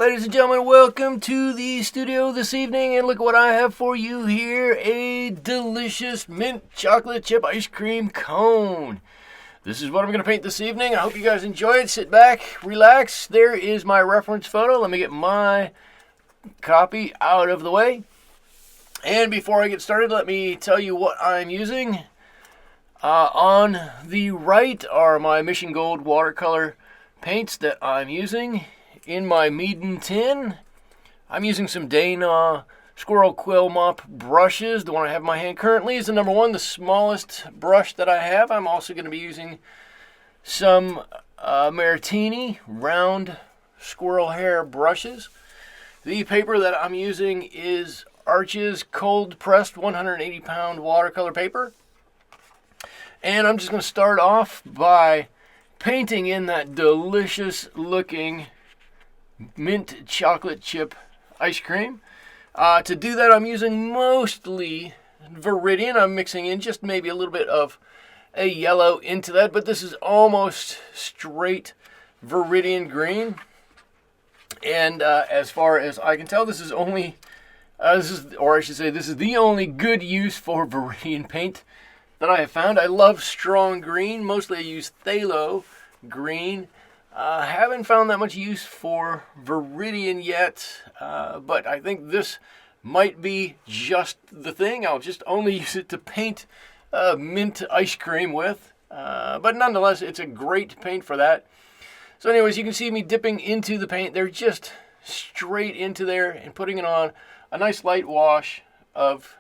Ladies and gentlemen, welcome to the studio this evening, and look what I have for you here, a delicious mint chocolate chip ice cream cone. This is what I'm going to paint this evening. I hope you guys enjoy it. Sit back, relax. There is my reference photo. Let me get my copy out of the way. And before I get started, let me tell you what I'm using. On the right are my Mission Gold watercolor paints that I'm using. In my Meaden tin, I'm using some Dana Squirrel Quill Mop brushes. The one I have in my hand currently is the number one, the smallest brush that I have. I'm also going to be using some Maritini round squirrel hair brushes. The paper that I'm using is Arches cold pressed 180 pound watercolor paper. And I'm just going to start off by painting in that delicious looking mint chocolate chip ice cream. To do that, I'm using mostly Viridian. I'm mixing in just maybe a little bit of a yellow into that, but this is almost straight Viridian green. And as far as I can tell, this is only, this is the only good use for Viridian paint that I have found. I love strong green. Mostly I use phthalo green. Haven't found that much use for Viridian yet, but I think this might be just the thing. I'll just only use it to paint mint ice cream with, but nonetheless, it's a great paint for that. So anyways, you can see me dipping into the paint. They're just straight into there and putting it on a nice light wash of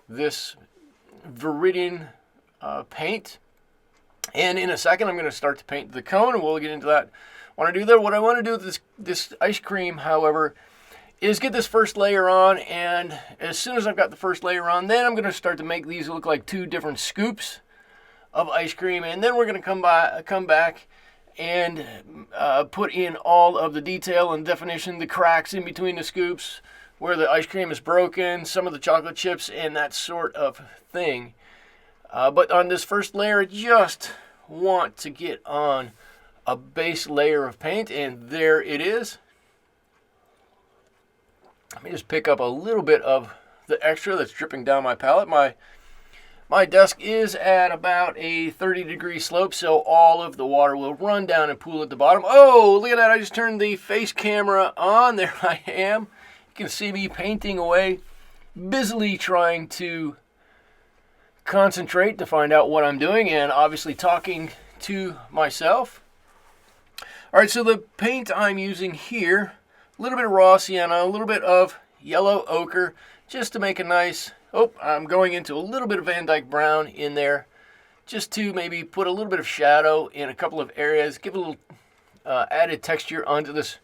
this Viridian paint. And in a second, I'm going to start to paint the cone, and we'll get into that. What I want to do with this ice cream, however, is get this first layer on, and as soon as I've got the first layer on, then I'm going to start to make these look like two different scoops of ice cream, and then we're going to come back and put in all of the detail and definition, the cracks in between the scoops, where the ice cream is broken, some of the chocolate chips, and that sort of thing. But on this first layer, I just want to get on a base layer of paint, and there it is. Let me just pick up a little bit of the extra that's dripping down my palette. My desk is at about a 30-degree slope, so all of the water will run down and pool at the bottom. Oh, look at that. I just turned the face camera on. There I am. You can see me painting away, busily trying to concentrate to find out what I'm doing, and obviously talking to myself. All right, so the paint I'm using here, a little bit of Raw Sienna, a little bit of yellow ochre, just to make a nice, I'm going into a little bit of Van Dyke brown in there, just to maybe put a little bit of shadow in a couple of areas, give a little added texture onto this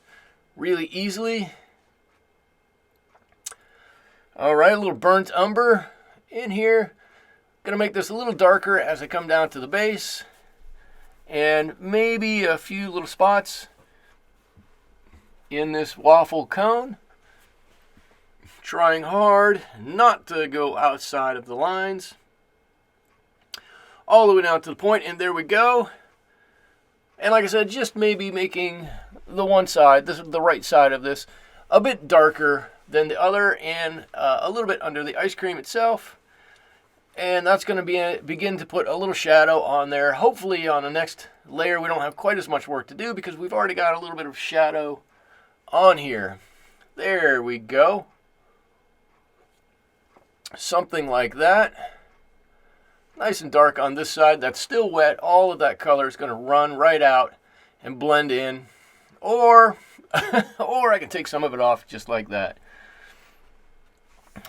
really easily. All right, a little burnt umber in here. Gonna make this a little darker as I come down to the base, and maybe a few little spots in this waffle cone. Trying hard not to go outside of the lines. All the way down to the point, and there we go. And like I said, just maybe making the one side, the right side of this, a bit darker than the other, and a little bit under the ice cream itself. And that's going to begin to put a little shadow on there. Hopefully on the next layer we don't have quite as much work to do, because we've already got a little bit of shadow on here. There we go. Something like that. Nice and dark on this side. That's still wet. All of that color is going to run right out and blend in. Or I can take some of it off just like that.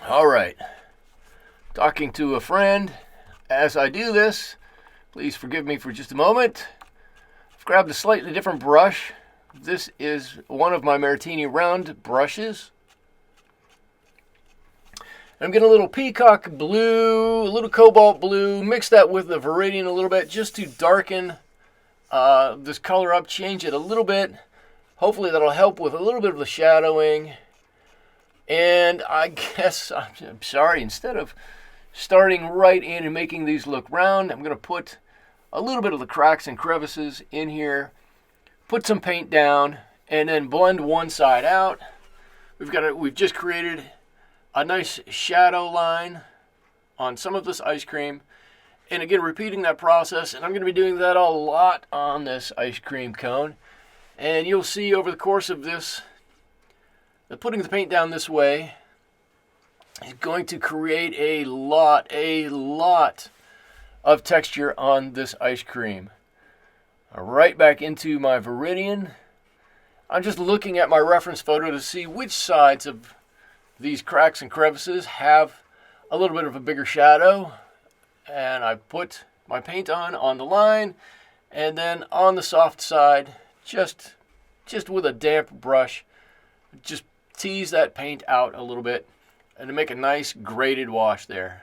All right. Talking to a friend as I do this. Please forgive me for just a moment. I've grabbed a slightly different brush. This is one of my Maritini round brushes. I'm getting a little peacock blue, a little cobalt blue, mix that with the Viridian a little bit just to darken this color up, change it a little bit. Hopefully that'll help with a little bit of the shadowing. And I guess, I'm sorry, instead of starting right in and making these look round, I'm going to put a little bit of the cracks and crevices in here, put some paint down, and then blend one side out. We've just created a nice shadow line on some of this ice cream. And again, repeating that process, and I'm going to be doing that a lot on this ice cream cone. And you'll see over the course of this, that putting the paint down this way is going to create a lot of texture on this ice cream. Right back into my Viridian. I'm just looking at my reference photo to see which sides of these cracks and crevices have a little bit of a bigger shadow. And I put my paint on the line, and then on the soft side, just with a damp brush, just tease that paint out a little bit, and to make a nice graded wash there.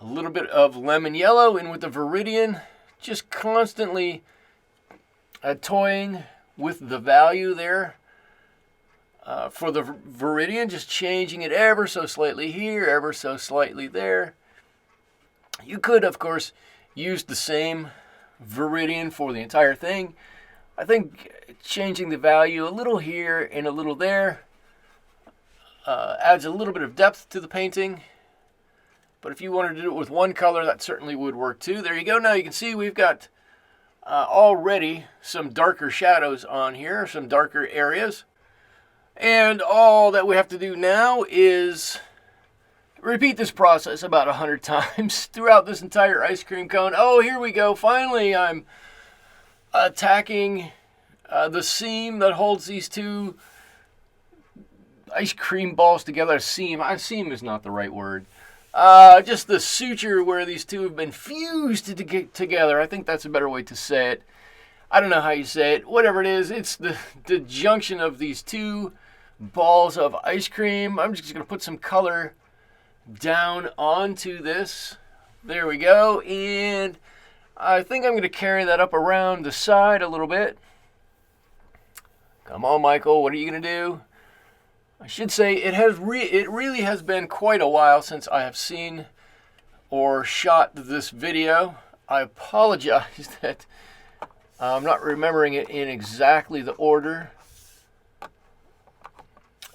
A little bit of lemon yellow in with the Viridian, just constantly toying with the value there. For the Viridian, just changing it ever so slightly here, ever so slightly there. You could, of course, use the same Viridian for the entire thing. I think changing the value a little here and a little there adds a little bit of depth to the painting. But if you wanted to do it with one color, that certainly would work too. There you go. Now you can see we've got already some darker shadows on here, some darker areas. And all that we have to do now is repeat this process about 100 times throughout this entire ice cream cone. Oh, here we go. Finally, I'm attacking the seam that holds these two ice cream balls together. Seam is not the right word. Just the suture where these two have been fused to get together. I think that's a better way to say it. I don't know how you say it. Whatever it is, it's the junction of these two balls of ice cream. I'm just going to put some color down onto this. There we go. And I think I'm going to carry that up around the side a little bit. Come on, Michael. What are you going to do? I should say it really has been quite a while since I have seen or shot this video. I apologize that I'm not remembering it in exactly the order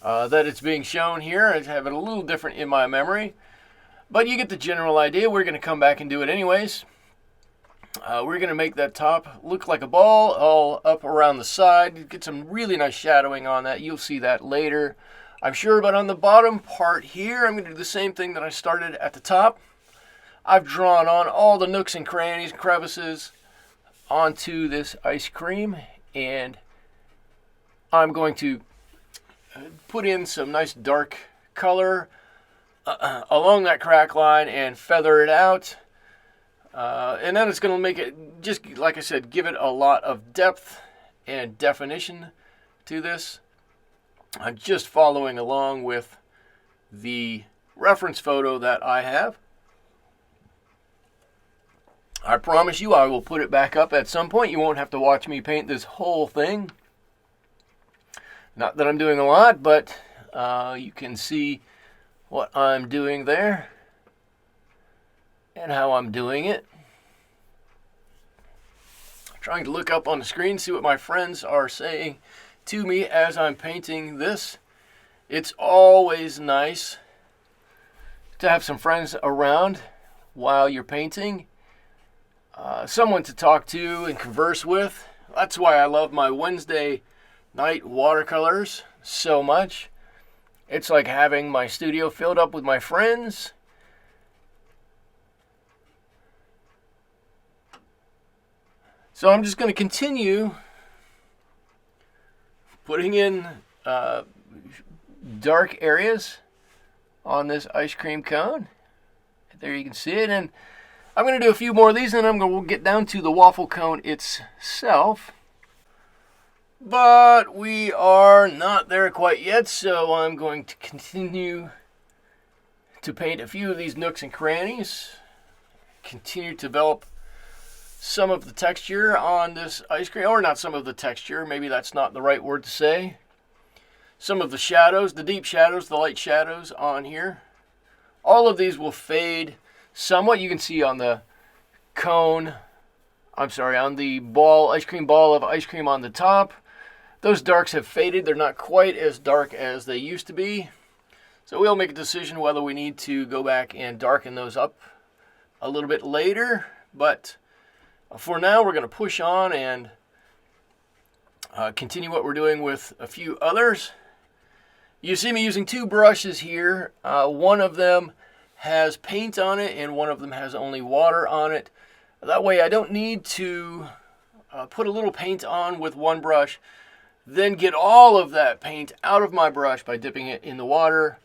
that it's being shown here. I have it a little different in my memory, but you get the general idea. We're going to come back and do it anyways. We're going to make that top look like a ball all up around the side. Get some really nice shadowing on that. You'll see that later, I'm sure. But on the bottom part here, I'm going to do the same thing that I started at the top. I've drawn on all the nooks and crannies, crevices onto this ice cream, and I'm going to put in some nice dark color along that crack line and feather it out. And then it's going to make it, just like I said, give it a lot of depth and definition to this. I'm just following along with the reference photo that I have. I promise you I will put it back up at some point. You won't have to watch me paint this whole thing. Not that I'm doing a lot, but you can see what I'm doing there and how I'm doing it. I'm trying to look up on the screen, see what my friends are saying to me as I'm painting this. It's always nice to have some friends around while you're painting. Someone to talk to and converse with. That's why I love my Wednesday night watercolors so much. It's like having my studio filled up with my friends. So I'm just going to continue putting in dark areas on this ice cream cone. There you can see it. And I'm going to do a few more of these, and I'm going to get down to the waffle cone itself. But we are not there quite yet, so I'm going to continue to paint a few of these nooks and crannies. Continue to develop some of the texture on this ice cream, or not some of the texture, maybe that's not the right word to say. Some of the shadows, the deep shadows, the light shadows on here. All of these will fade somewhat. You can see on the cone, on the ball, ice cream ball of ice cream on the top, Those darks have faded. They're not quite as dark as they used to be. So we'll make a decision whether we need to go back and darken those up a little bit later. But for now, we're going to push on and continue what we're doing with a few others. You see me using two brushes here. One of them has paint on it and one of them has only water on it. That way I don't need to put a little paint on with one brush, then get all of that paint out of my brush by dipping it in the water,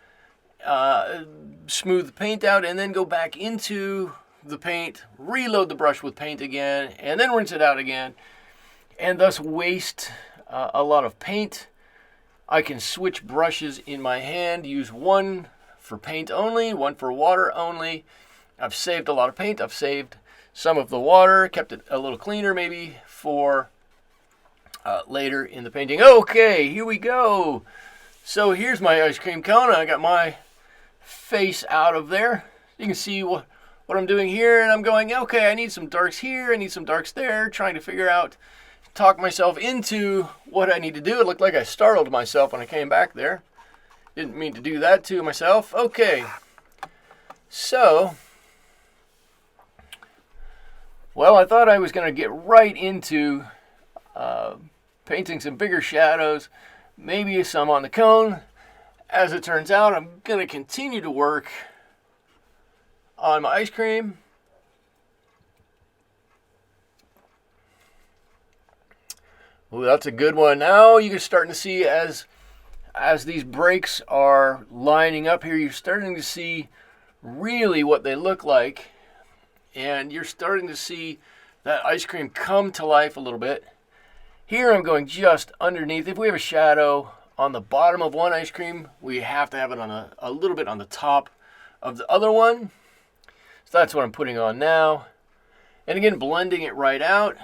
smooth the paint out, and then go back into the paint, reload the brush with paint again, and then rinse it out again, and thus waste a lot of paint. I can switch brushes in my hand, use one for paint only, one for water only. I've saved a lot of paint. I've saved some of the water, kept it a little cleaner maybe for later in the painting. Okay, here we go. So here's my ice cream cone. I got my face out of there. You can see what I'm doing here, and I'm going, okay, I need some darks here, I need some darks there, trying to figure out, talk myself into what I need to do. It looked like I startled myself when I came back there. Didn't mean to do that to myself. Okay, so, well, I thought I was going to get right into painting some bigger shadows, maybe some on the cone. As it turns out, I'm going to continue to work on my ice cream. Ooh, that's a good one. Now you're starting to see as these breaks are lining up here, you're starting to see really what they look like. And you're starting to see that ice cream come to life a little bit. Here I'm going just underneath. If we have a shadow on the bottom of one ice cream, we have to have it on a little bit on the top of the other one. So that's what I'm putting on now. And again, blending it right out.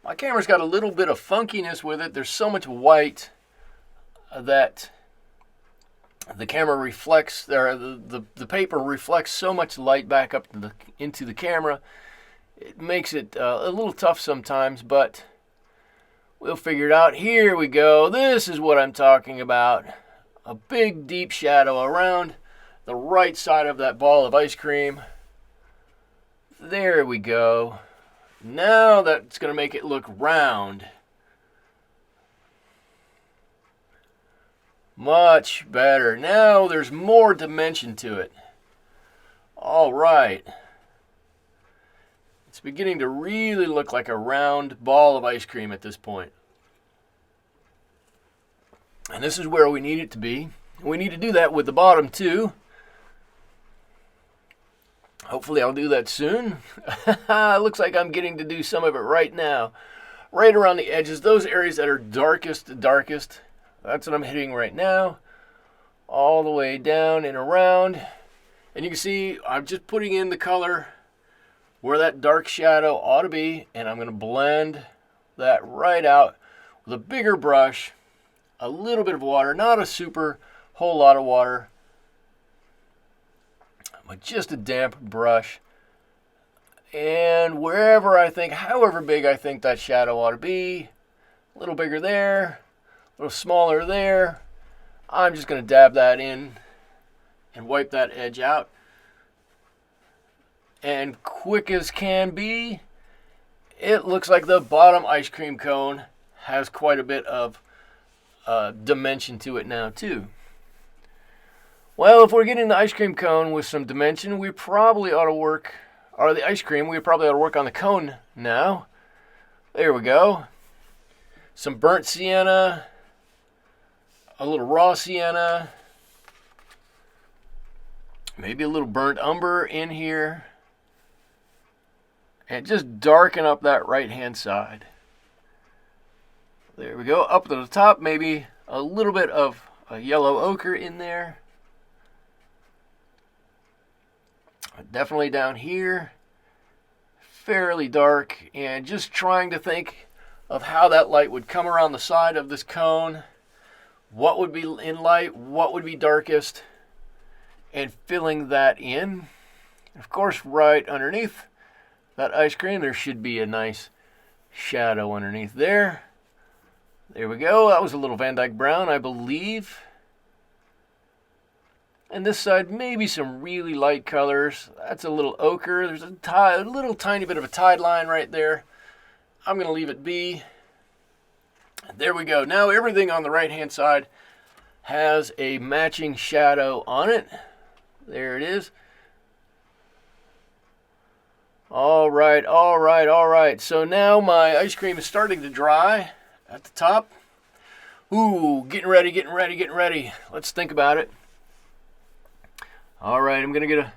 My camera's got a little bit of funkiness with it. There's so much white that the camera reflects, the paper reflects so much light back up into the camera. It makes it a little tough sometimes, but we'll figure it out. Here we go. This is what I'm talking about. A big deep shadow around the right side of that ball of ice cream. There we go. Now that's going to make it look round. Much better. Now there's more dimension to it. All right. It's beginning to really look like a round ball of ice cream at this point. And this is where we need it to be. We need to do that with the bottom too. Hopefully I'll do that soon. It looks like I'm getting to do some of it right now. Right around the edges, those areas that are darkest. That's what I'm hitting right now. All the way down and around. And you can see I'm just putting in the color where that dark shadow ought to be. And I'm going to blend that right out with a bigger brush. A little bit of water, not a super whole lot of water. But just a damp brush. And wherever I think, however big I think that shadow ought to be, a little bigger there, a little smaller there, I'm just going to dab that in and wipe that edge out. And quick as can be, it looks like the bottom ice cream cone has quite a bit of dimension to it now too. Well, if we're getting the ice cream cone with some dimension, we probably ought to work, or the ice cream, we probably ought to work on the cone now. There we go. Some burnt sienna, a little raw sienna, maybe a little burnt umber in here, and just darken up that right-hand side. There we go. Up to the top, maybe a little bit of a yellow ochre in there. Definitely down here, fairly dark, and just trying to think of how that light would come around the side of this cone. What would be in light, what would be darkest, and filling that in. Of course, right underneath that ice cream, there should be a nice shadow underneath there. There we go. That was a little Van Dyke brown, I believe. And this side, maybe some really light colors. That's a little ochre. There's a little tiny bit of a tide line right there. I'm going to leave it be. There we go. Now everything on the right-hand side has a matching shadow on it. There it is. All right, all right, all right. So now my ice cream is starting to dry at the top. Ooh, getting ready, getting ready, getting ready. Let's think about it. All right, I'm going to get a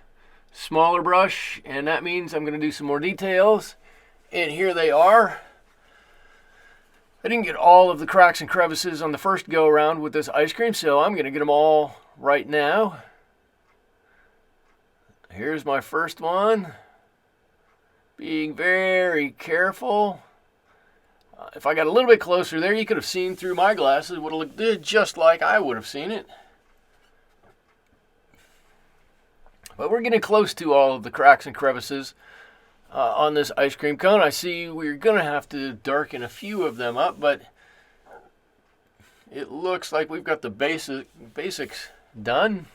smaller brush, and that means I'm going to do some more details. And here they are. I didn't get all of the cracks and crevices on the first go around with this ice cream, so I'm going to get them all right now. Here's my first one. Being very careful. If I got a little bit closer there, you could have seen through my glasses. It would have looked just like I would have seen it. But we're getting close to all of the cracks and crevices on this ice cream cone. I see we're going to have to darken a few of them up, but it looks like we've got the basics done.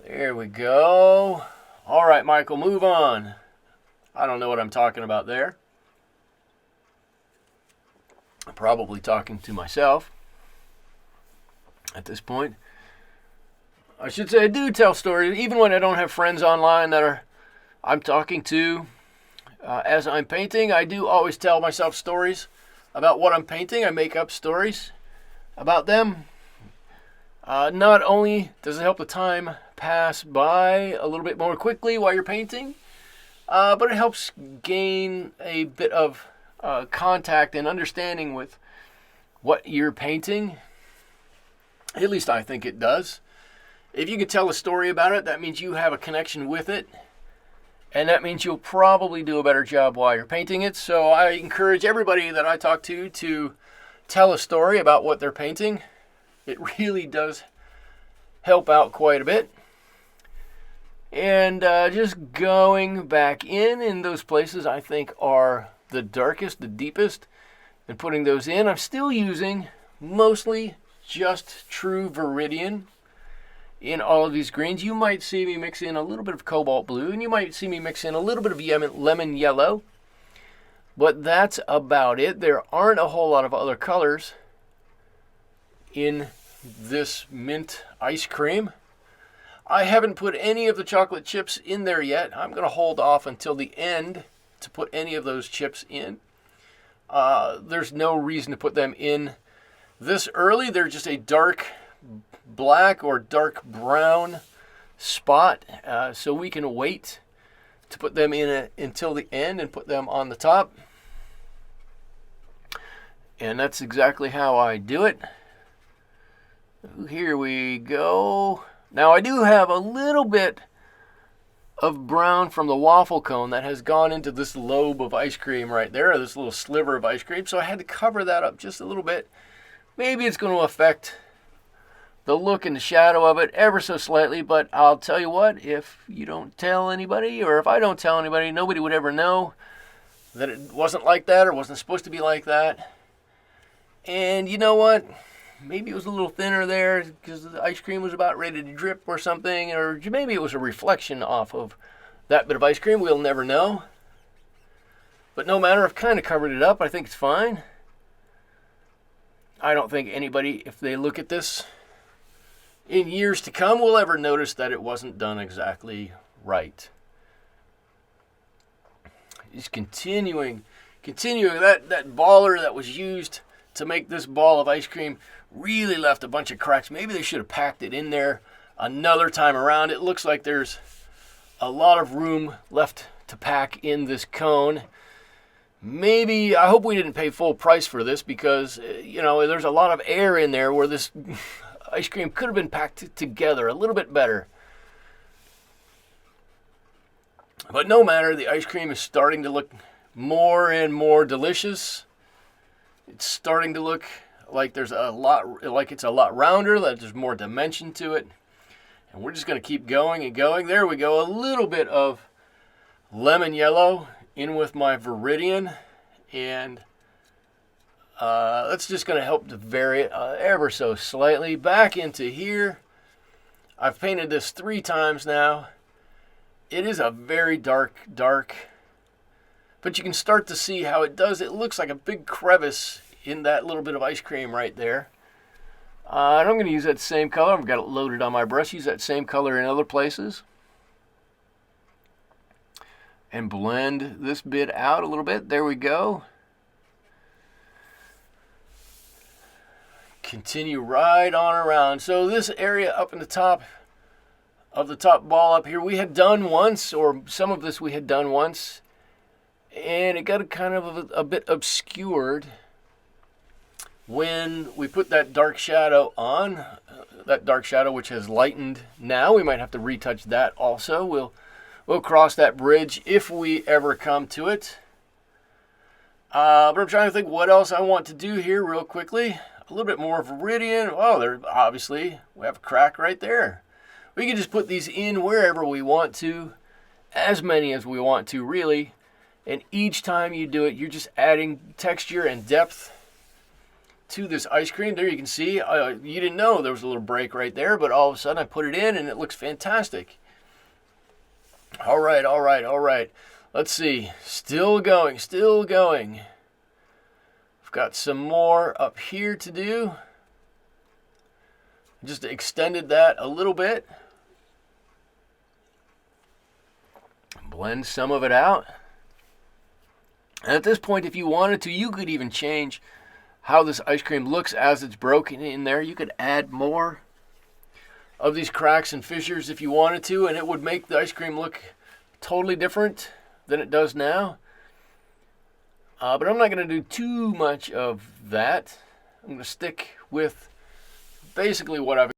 There we go. All right, Michael, move on. I don't know what I'm talking about there. I'm probably talking to myself at this point. I should say I do tell stories, even when I don't have friends online that I'm talking to. As I'm painting, I do always tell myself stories about what I'm painting. I make up stories about them. Not only does it help the time pass by a little bit more quickly while you're painting, but it helps gain a bit of contact and understanding with what you're painting. At least I think it does. If you can tell a story about it, that means you have a connection with it, and that means you'll probably do a better job while you're painting it. So I encourage everybody that I talk to tell a story about what they're painting. It really does help out quite a bit. And just going back in those places I think are the darkest, the deepest, and putting those in. I'm still using mostly just true Viridian in all of these greens. You might see me mix in a little bit of cobalt blue, and you might see me mix in a little bit of lemon yellow, but that's about it. There aren't a whole lot of other colors in this mint ice cream. I haven't put any of the chocolate chips in there yet. I'm going to hold off until the end to put any of those chips in. There's no reason to put them in this early. They're just a dark black or dark brown spot, so we can wait to put them in until the end and put them on the top. And that's exactly how I do it. Here we go. Now I do have a little bit of brown from the waffle cone that has gone into this lobe of ice cream right there, or this little sliver of ice cream, so I had to cover that up just a little bit. Maybe it's going to affect the look and the shadow of it ever so slightly, but I'll tell you what, if you don't tell anybody, or if I don't tell anybody, nobody would ever know that it wasn't like that or wasn't supposed to be like that. And you know what? Maybe it was a little thinner there because the ice cream was about ready to drip or something, or maybe it was a reflection off of that bit of ice cream. We'll never know. But no matter, I've kind of covered it up. I think it's fine. I don't think anybody, if they look at this in years to come, will ever notice that it wasn't done exactly right. Just continuing that baller that was used to make this ball of ice cream really left a bunch of cracks. Maybe they should have packed it in there another time around. It looks like there's a lot of room left to pack in this cone. Maybe, I hope we didn't pay full price for this because, there's a lot of air in there where this ice cream could have been packed together a little bit better. But no matter, the ice cream is starting to look more and more delicious. It's starting to look like it's a lot rounder, that there's more dimension to it. And we're just going to keep going and going. There we go. A little bit of lemon yellow in with my Viridian, and that's just going to help to vary it ever so slightly. Back into here. I've painted this 3 times now. It is a very dark, but you can start to see how it does. It looks like a big crevice in that little bit of ice cream right there. And I'm going to use that same color. I've got it loaded on my brush. Use that same color in other places. And blend this bit out a little bit. There we go. Continue right on around. So this area up in the top of the top ball up here, we had done once, or some of this we had done once, and it got kind of a bit obscured when we put that dark shadow on. That dark shadow which has lightened now. We might have to retouch that also. We'll cross that bridge if we ever come to it. But I'm trying to think what else I want to do here real quickly. A little bit more Viridian. Oh, there, obviously, we have a crack right there. We can just put these in wherever we want to, as many as we want to, really. And each time you do it, you're just adding texture and depth to this ice cream. There you can see, you didn't know there was a little break right there, but all of a sudden I put it in and it looks fantastic. All right, all right, all right. Let's see. Still going, still going. Got some more up here to do. Just extended that a little bit. Blend some of it out. And at this point, if you wanted to, you could even change how this ice cream looks as it's broken in there. You could add more of these cracks and fissures if you wanted to, and it would make the ice cream look totally different than it does now. But I'm not going to do too much of that. I'm going to stick with basically what I've